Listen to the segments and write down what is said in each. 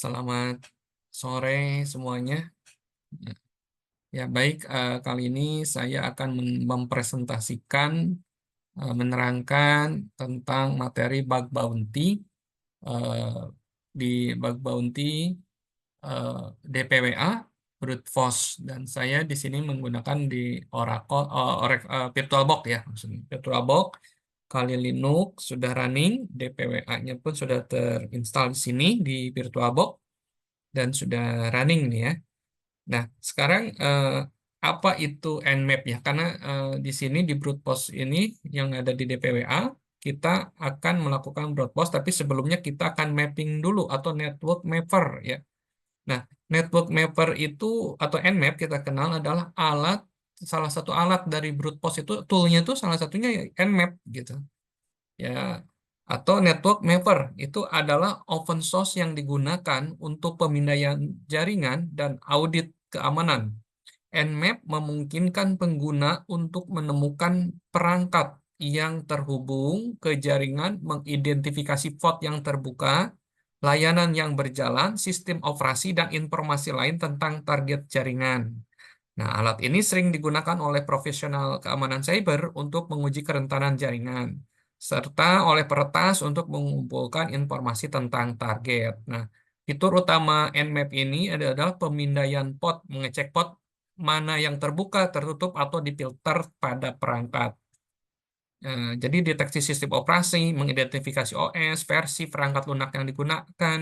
Selamat sore semuanya. Ya, baik. Kali ini saya akan mempresentasikan, menerangkan tentang materi bug bounty. eh, di bug bounty DPWA, brute force, dan saya di sini menggunakan di Oracle, VirtualBox ya, maksudnya VirtualBox. Kali Linux sudah running, DPWA-nya pun sudah terinstall di sini di VirtualBox dan sudah running nih ya. Nah, sekarang apa itu Nmap ya? Karena di sini di brute force ini yang ada di DPWA, kita akan melakukan brute force, tapi sebelumnya kita akan mapping dulu atau network mapper ya. Nah, network mapper itu atau Nmap kita kenal adalah salah satu alat dari brute force itu toolnya itu salah satunya ya Nmap gitu ya, atau network mapper itu adalah open source yang digunakan untuk pemindaian jaringan dan audit keamanan. Nmap memungkinkan pengguna untuk menemukan perangkat yang terhubung ke jaringan, mengidentifikasi port yang terbuka, layanan yang berjalan, sistem operasi, dan informasi lain tentang target jaringan. Nah, alat ini sering digunakan oleh profesional keamanan cyber untuk menguji kerentanan jaringan, serta oleh peretas untuk mengumpulkan informasi tentang target. Nah, fitur utama Nmap ini adalah pemindaian port, mengecek port mana yang terbuka, tertutup, atau difilter pada perangkat. Jadi deteksi sistem operasi, mengidentifikasi OS, versi perangkat lunak yang digunakan,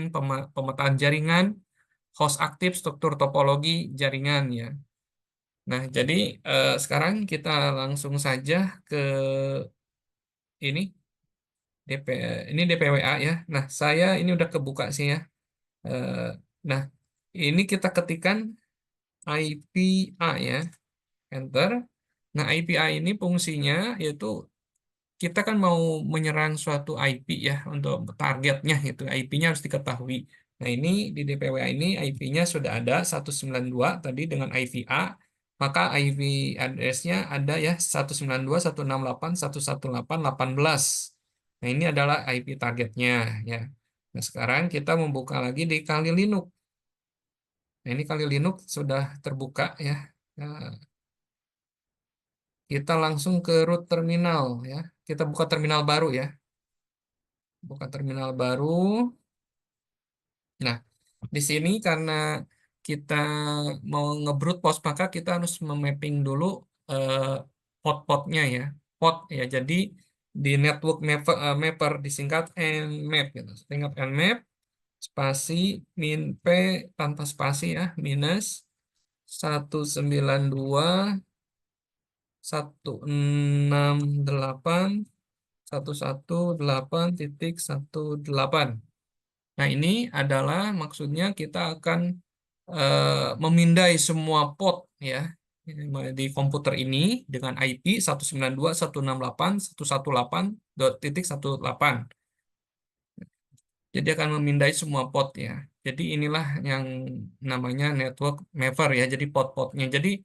pemetaan jaringan, host aktif, struktur topologi jaringan ya. Nah, jadi sekarang kita langsung saja ke ini ini DPWA ya. Nah, saya ini udah kebuka sih ya. Eh, nah, ini kita ketikkan IPA ya, enter. Nah, IPA ini fungsinya yaitu kita kan mau menyerang suatu IP ya untuk targetnya itu IP-nya harus diketahui. Nah, ini di DPWA ini IP-nya sudah ada 192 tadi dengan IVA, maka IP address-nya ada ya 192.168.118.18. Nah, ini adalah IP targetnya ya. Nah, sekarang kita membuka lagi di Kali Linux. Nah, ini Kali Linux sudah terbuka ya. Nah, kita langsung ke root terminal ya. Kita buka terminal baru ya. Buka terminal baru. Nah, di sini karena kita mau nge-brute force, maka kita harus memapping dulu eh, port-portnya ya. Port ya. Jadi di network mapper disingkat Nmap gitu. Singkat Nmap spasi min p tanpa spasi ya minus 192.168.118.18. Nah, ini adalah maksudnya kita akan memindai semua port ya di komputer ini dengan IP 192.168.118.18. Jadi akan memindai semua port ya. Jadi inilah yang namanya network mapper ya. Jadi port-portnya. Jadi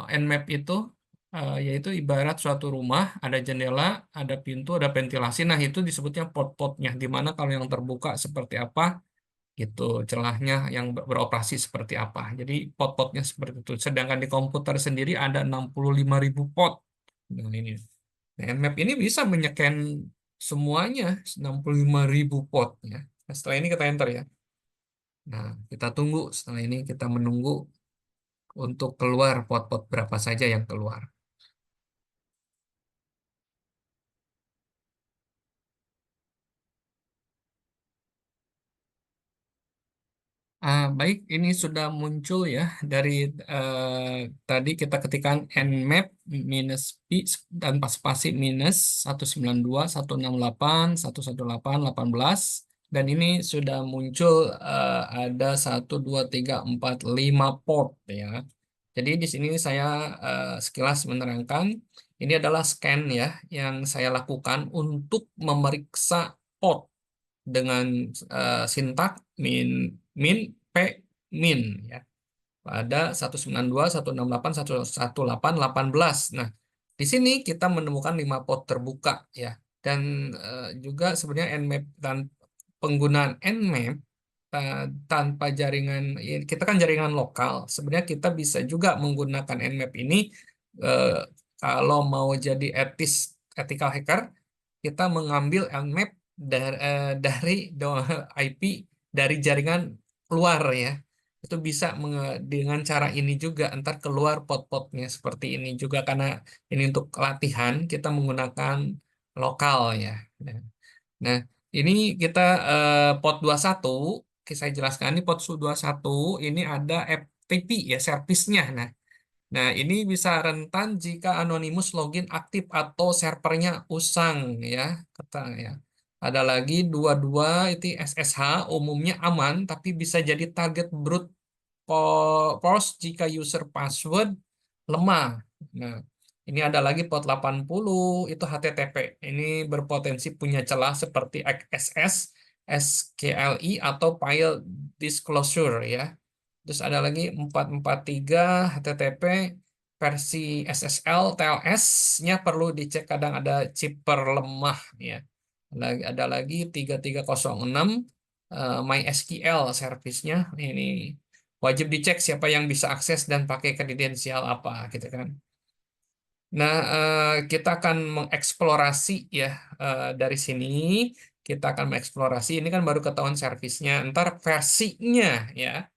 Nmap itu yaitu ibarat suatu rumah, ada jendela, ada pintu, ada ventilasi. Nah, itu disebutnya port-portnya. Di mana kalau yang terbuka seperti apa, gitu celahnya yang beroperasi seperti apa. Jadi pot-potnya seperti itu. Sedangkan di komputer sendiri ada 65.000 pot. Nah, ini. Nah, Nmap ini bisa menyeken semuanya 65.000 pot ya. Nah, setelah ini kita enter ya. Nah, kita tunggu. Setelah ini kita menunggu untuk keluar pot-pot berapa saja yang keluar. Baik, ini sudah muncul ya dari tadi kita ketikkan nmap minus p tanpa spasi minus 192.168.118.18 dan ini sudah muncul ada 1, 2, 3, 4, 5 port ya. Jadi di sini saya sekilas menerangkan ini adalah scan ya yang saya lakukan untuk memeriksa port dengan sintak min min p min ya pada 192.168.118.18. Nah, di sini kita menemukan 5 port terbuka ya. Dan juga sebenarnya Nmap dan penggunaan Nmap tanpa jaringan, kita kan jaringan lokal. Sebenarnya kita bisa juga menggunakan Nmap ini eh, kalau mau jadi ethical hacker, kita mengambil Nmap dari IP dari jaringan luar ya. Itu bisa dengan cara ini juga ntar keluar pot-potnya seperti ini juga karena ini untuk latihan kita menggunakan lokal ya. Nah, ini kita pot 21, saya jelaskan ini pot 21 ini ada FTP ya servisnya. Nah, ini bisa rentan jika Anonymous login aktif atau servernya usang ya, kata ya. Ada lagi 22 itu SSH umumnya aman tapi bisa jadi target brute force jika user password lemah. Nah, ini ada lagi port 80 itu HTTP. Ini berpotensi punya celah seperti XSS, SKLI atau file disclosure ya. Terus ada lagi 443 HTTP versi SSL TLS-nya perlu dicek kadang ada chipper lemah ya. Ada lagi 3306 MySQL service-nya ini wajib dicek siapa yang bisa akses dan pakai kredensial apa gitu kan. Nah, kita akan mengeksplorasi ya dari sini kita akan mengeksplorasi ini kan baru ketahuan servisnya, ntar versinya ya.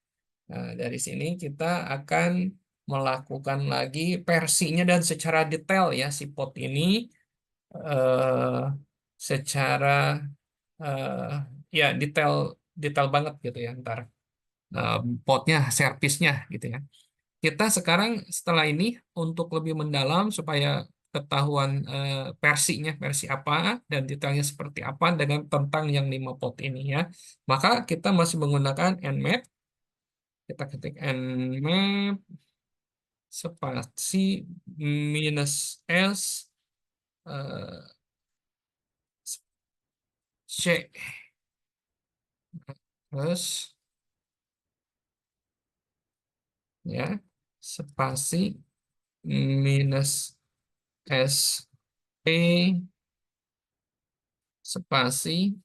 Nah, dari sini kita akan melakukan lagi versinya dan secara detail ya si pot ini eh, secara eh, ya detail detail banget gitu ya ntar eh, potnya servisnya gitu ya. Kita sekarang setelah ini untuk lebih mendalam supaya ketahuan versinya versi apa dan detailnya seperti apa dengan tentang yang 5 pot ini ya. Maka kita masih menggunakan Nmap. Kita ketik Nmap spasi minus S eh, C terus ya spasi minus S P spasi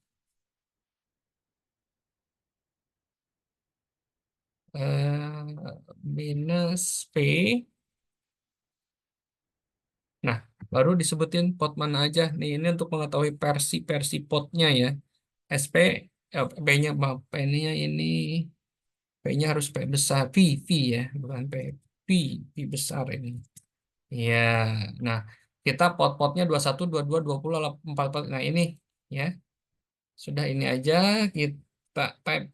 minus P. Nah, baru disebutin pot mana aja. Nih, ini untuk mengetahui versi potnya ya. SP, P-nya, maaf, P-nya ini, P-nya harus P besar, V ya, bukan P, V, V besar ini. Ya, nah, kita pot-potnya 21, 22, 20, 44. Nah, ini ya, sudah ini aja, kita type,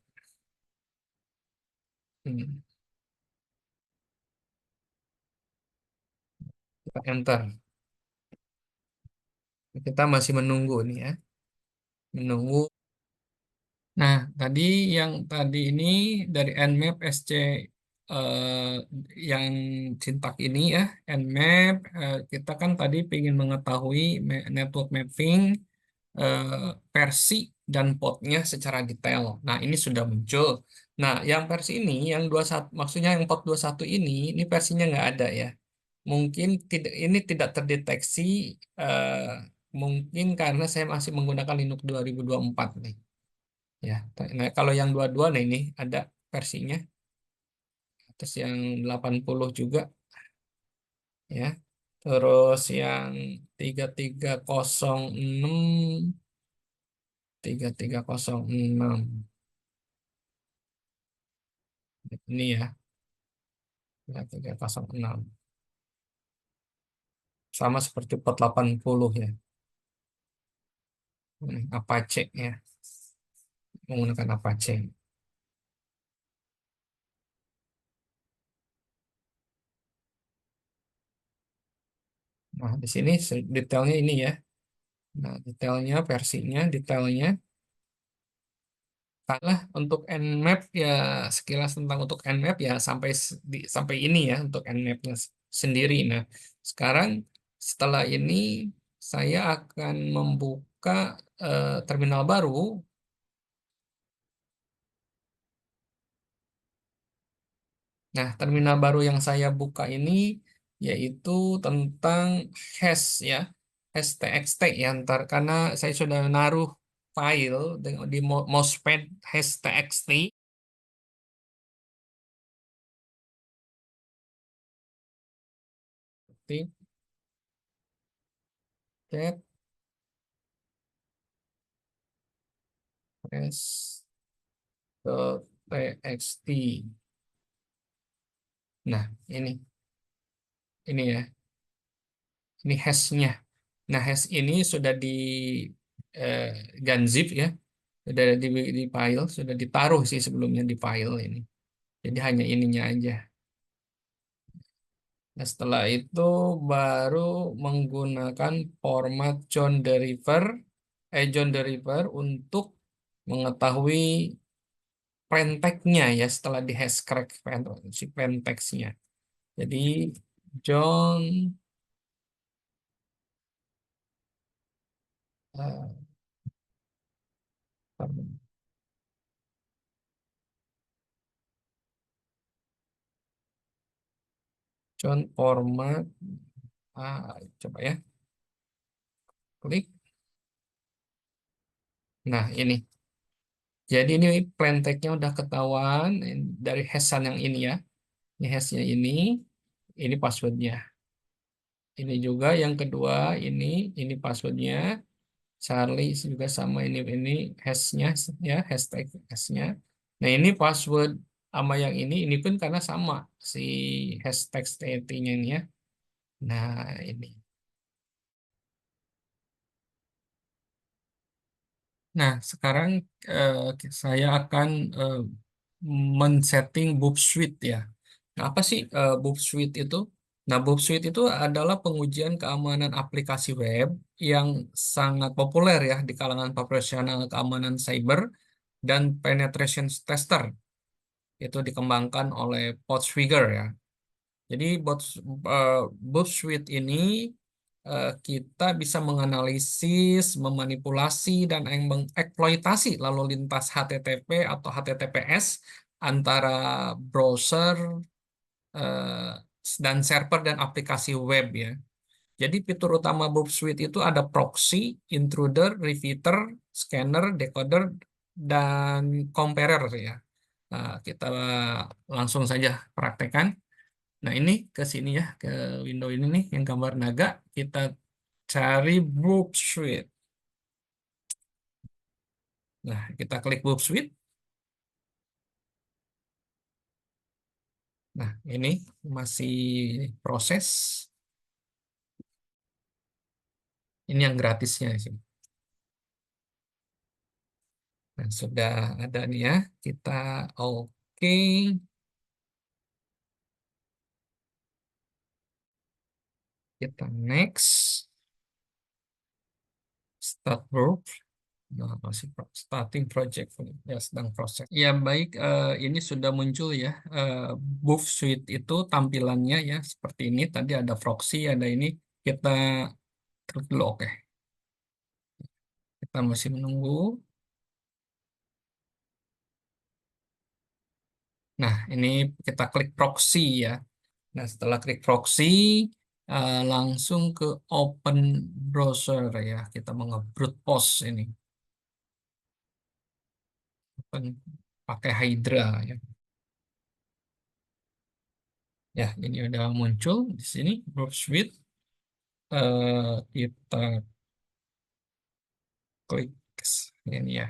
hmm, kita enter. Kita masih menunggu nih ya, menunggu. Nah, tadi yang tadi ini dari Nmap SC eh, yang Cintak ini ya, Nmap kita kan tadi ingin mengetahui network mapping eh, versi dan potnya secara detail. Nah, ini sudah muncul. Nah, yang versi ini yang 21 maksudnya yang pot 21 ini versinya nggak ada ya. Mungkin tidak ini tidak terdeteksi eh, mungkin karena saya masih menggunakan Linux 2024 nih. Ya, nah kalau yang 22 nah ini ada versinya. Terus yang 80 juga ya. Terus yang 3306 3306 ini ya, 3306 sama seperti port 80 ya. Apache ya, menggunakan Apache. Nah, di sini detailnya ini ya. Nah, detailnya versinya, detailnya lah untuk Nmap ya sekilas tentang untuk Nmap ya sampai ini ya untuk Nmap-nya sendiri. Nah, sekarang setelah ini saya akan membuka terminal baru. Nah, terminal baru yang saya buka ini yaitu tentang hash ya, hash txt ya ntar karena saya sudah naruh file di mousepad hash txt. ketik cat txt. Nah, ini ya, ini hashnya. Nah, hash ini sudah di eh, ganzip ya, sudah di file, sudah ditaruh sih sebelumnya di file ini. Jadi hanya ininya aja. Nah, setelah itu baru menggunakan format John Deriver untuk mengetahui plain text-nya ya setelah di hash crack si plain text-nya. Jadi John eh, John format coba ya klik. Nah ini. Jadi ini plain text-nya udah ketahuan dari hashan yang ini ya. Ini hashnya ini passwordnya. Ini juga yang kedua ini passwordnya. Charlie juga sama ini hashnya ya hashtag hashnya. Nah ini password sama yang ini pun karena sama si hashtag st-nya ini ya. Nah ini. Nah sekarang eh, saya akan eh, men-setting Boop Suite ya. Nah, apa sih Boop Suite itu? Nah, Boop Suite itu adalah pengujian keamanan aplikasi web yang sangat populer ya di kalangan profesional keamanan cyber dan penetration tester. Itu dikembangkan oleh Podswigger ya. Jadi eh, Boop Suite ini kita bisa menganalisis, memanipulasi, dan mengeksploitasi lalu lintas HTTP atau HTTPS antara browser eh, dan server dan aplikasi web ya. Jadi fitur utama Bob Suite itu ada proxy, intruder, repeater, scanner, decoder, dan comparer ya. Nah, kita langsung saja praktekkan. Nah, ini ke sini ya, ke window ini nih yang gambar naga. Kita cari Bob Suite. Nah, kita klik Bob Suite. Nah, ini masih proses. Ini yang gratisnya sih. Nah, sudah ada nih ya. Kita oke. Kita next. Start work. Nah, masih starting project. Ya, sedang proses. Ya, baik. Ini sudah muncul ya. Buff Suite itu tampilannya ya. Seperti ini. Tadi ada proxy, ada ini. Kita klik dulu. Oke. Kita masih menunggu. Nah, ini kita klik proxy ya. Nah, setelah klik proxy, langsung ke open browser ya. Kita mengebrute post ini. Pakai Hydra ya. Ya, ini udah muncul di sini Browse Suite. Kita klik ini ya.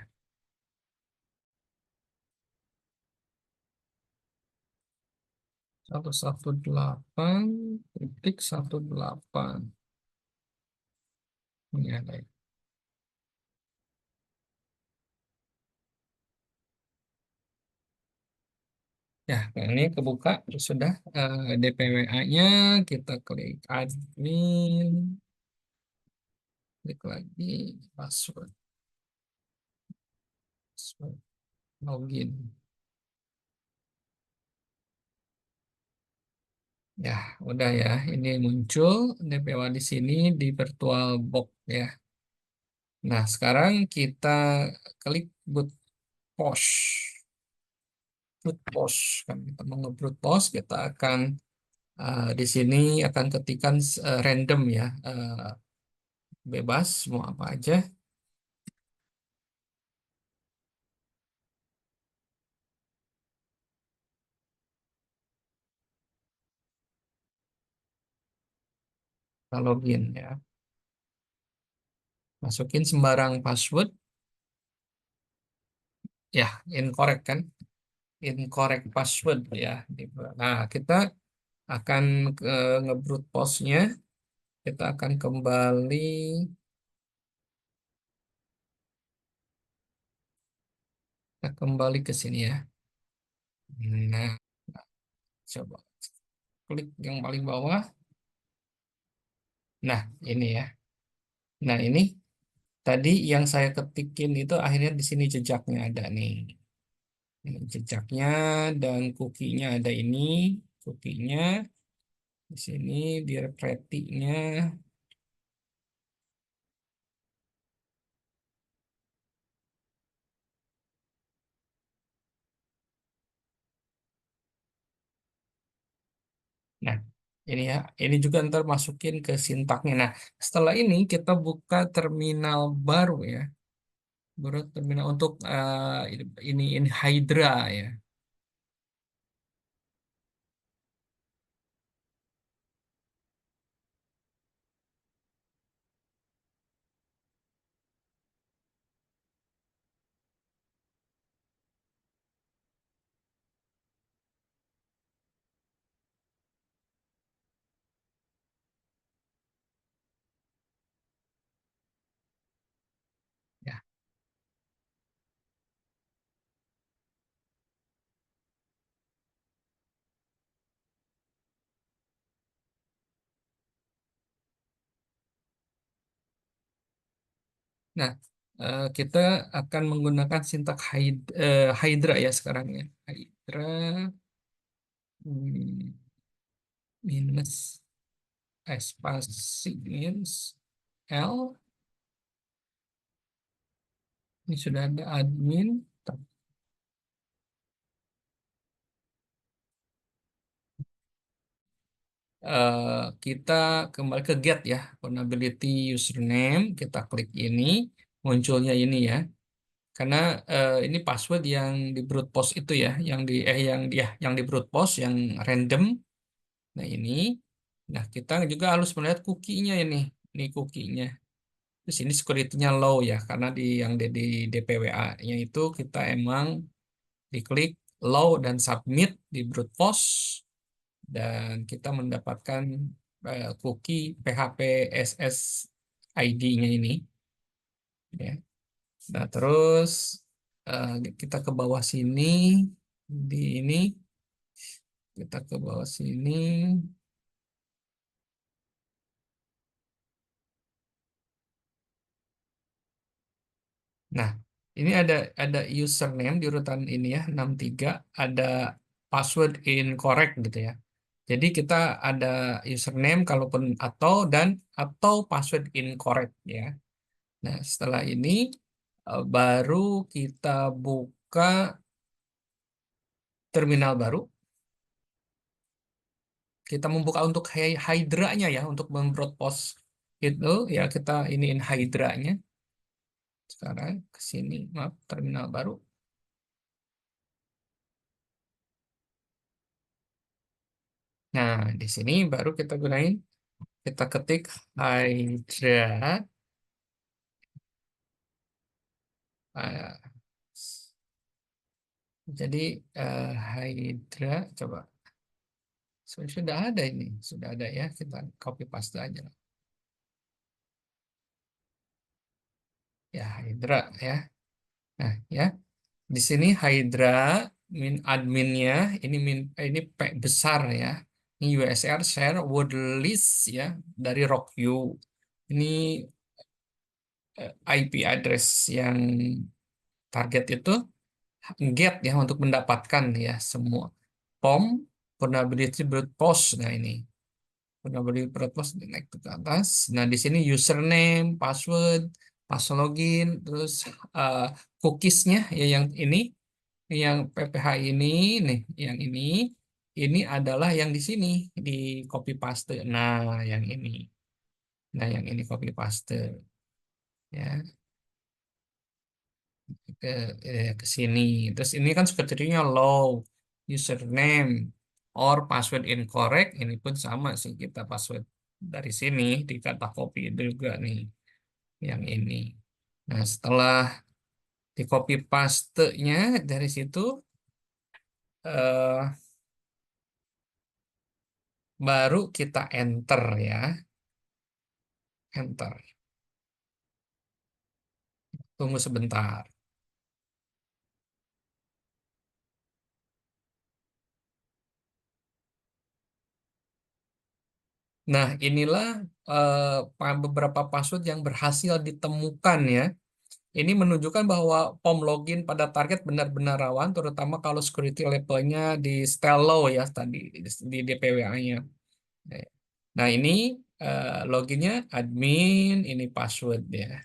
118.18. Ini ada ya. Ya, nah ini kebuka sudah DPWA-nya kita klik admin, klik lagi password, password login. Ya, udah ya. Ini muncul DPWA di sini di VirtualBox ya. Nah, sekarang kita klik boot post. Brute post kan kita mau nge-brute post kita akan di sini akan ketikan random ya bebas mau apa aja. Kita login ya. Masukin sembarang password. Ya, incorrect kan? Incorrect password ya. Nah, kita akan ke nge-brute force-nya. Kita akan kembali, kita kembali ke sini ya. Nah, coba klik yang paling bawah. Nah, ini ya. Nah, ini tadi yang saya ketikin itu akhirnya di sini jejaknya ada nih. Ini jejaknya dan cookie-nya ada ini. Cookie-nya di sini di referensinya. Nah, ini ya. Ini juga ntar masukin ke sintaknya. Nah, setelah ini kita buka terminal baru ya. Baru terminal untuk ini Hydra ya. Ya. Nah, kita akan menggunakan sintak Hydra ya sekarang ya. Hydra hmm, minus spasi minus L. Ini sudah ada admin. Kita kembali ke get ya, vulnerability username. Kita klik ini, munculnya ini ya. Karena ini password yang di brute post itu ya, yang di brute post yang random. Nah ini, nah kita juga harus melihat cookie-nya ini cookie-nya. Terus ini security-nya low ya, karena di DPWA-nya itu kita emang diklik low dan submit di brute post dan kita mendapatkan cookie PHP SSID-nya ini ya. Nah, terus eh, kita ke bawah sini di ini kita ke bawah sini. Nah, ini ada username di urutan ini ya 63, ada password incorrect gitu ya. Jadi kita ada username kalaupun atau password incorrect ya. Nah, setelah ini baru kita buka terminal baru. Kita membuka untuk Hydra-nya ya, untuk membroadcast itu ya kita iniin Hydra-nya. Sekarang ke sini, maaf, terminal baru. Nah, di sini baru kita gunain, kita ketik Hydra. eh, jadi Hydra, coba. Sudah ada ini, sudah ada ya, kita copy paste aja. Ya, Hydra ya. Nah, ya. Di sini Hydra adminnya ini P besar ya. Ini USR share word list ya dari RockU. Ini IP address yang target itu get ya untuk mendapatkan ya semua POM vulnerability brute post. Nah ini vulnerability brute post naik ke atas. Nah di sini username, password, password login, terus uh, cookiesnya ya yang ini. Yang PPH ini nih, yang ini adalah yang di sini di copy paste. Nah, yang ini. Nah, yang ini copy paste ya ke ke sini. Terus ini kan security-nya low, username or password incorrect. Ini pun sama sih kita password. dari sini di kata copy juga nih yang ini. Nah, setelah di copy paste-nya dari situ eh, baru kita enter ya, enter. Tunggu sebentar. Nah, inilah beberapa password yang berhasil ditemukan ya. Ini menunjukkan bahwa POM login pada target benar-benar rawan, terutama kalau security levelnya di style low ya tadi di DPWA-nya. Nah, ini loginnya admin, ini password ya.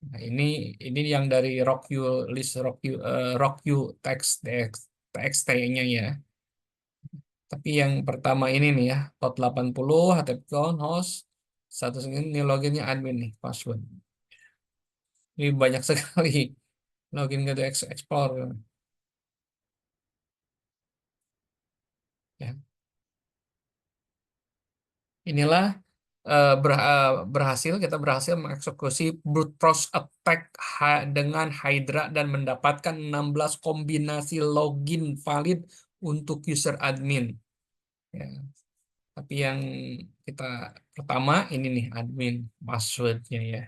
Nah, ini yang dari RockU list RockU TXT-nya ya. Tapi yang pertama ini nih ya, pot 80, HTTP account, host, status ini loginnya admin nih, password. Ini banyak sekali login ke Explorer. Ya. Inilah kita berhasil mengeksekusi brute force attack dengan Hydra dan mendapatkan 16 kombinasi login valid untuk user admin. Ya. Tapi yang kita pertama ini nih admin passwordnya ya.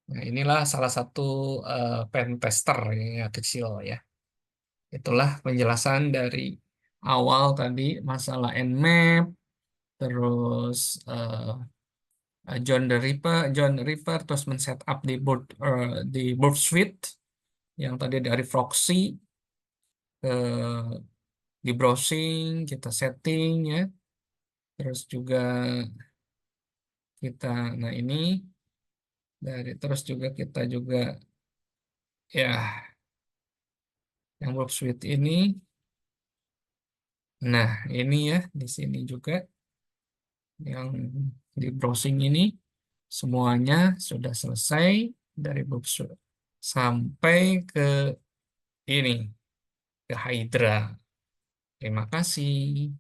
Nah, inilah salah satu pen tester ya kecil ya. Itulah penjelasan dari awal tadi masalah Nmap, terus John the Ripper terus men-setup di board suite yang tadi dari proxy ke di browsing kita setting ya. Terus juga kita nah ini terus juga kita juga ya yang board suite ini. Nah, ini ya di sini juga yang di browsing ini semuanya sudah selesai dari browser sampai ke ini ke Hydra. Terima kasih.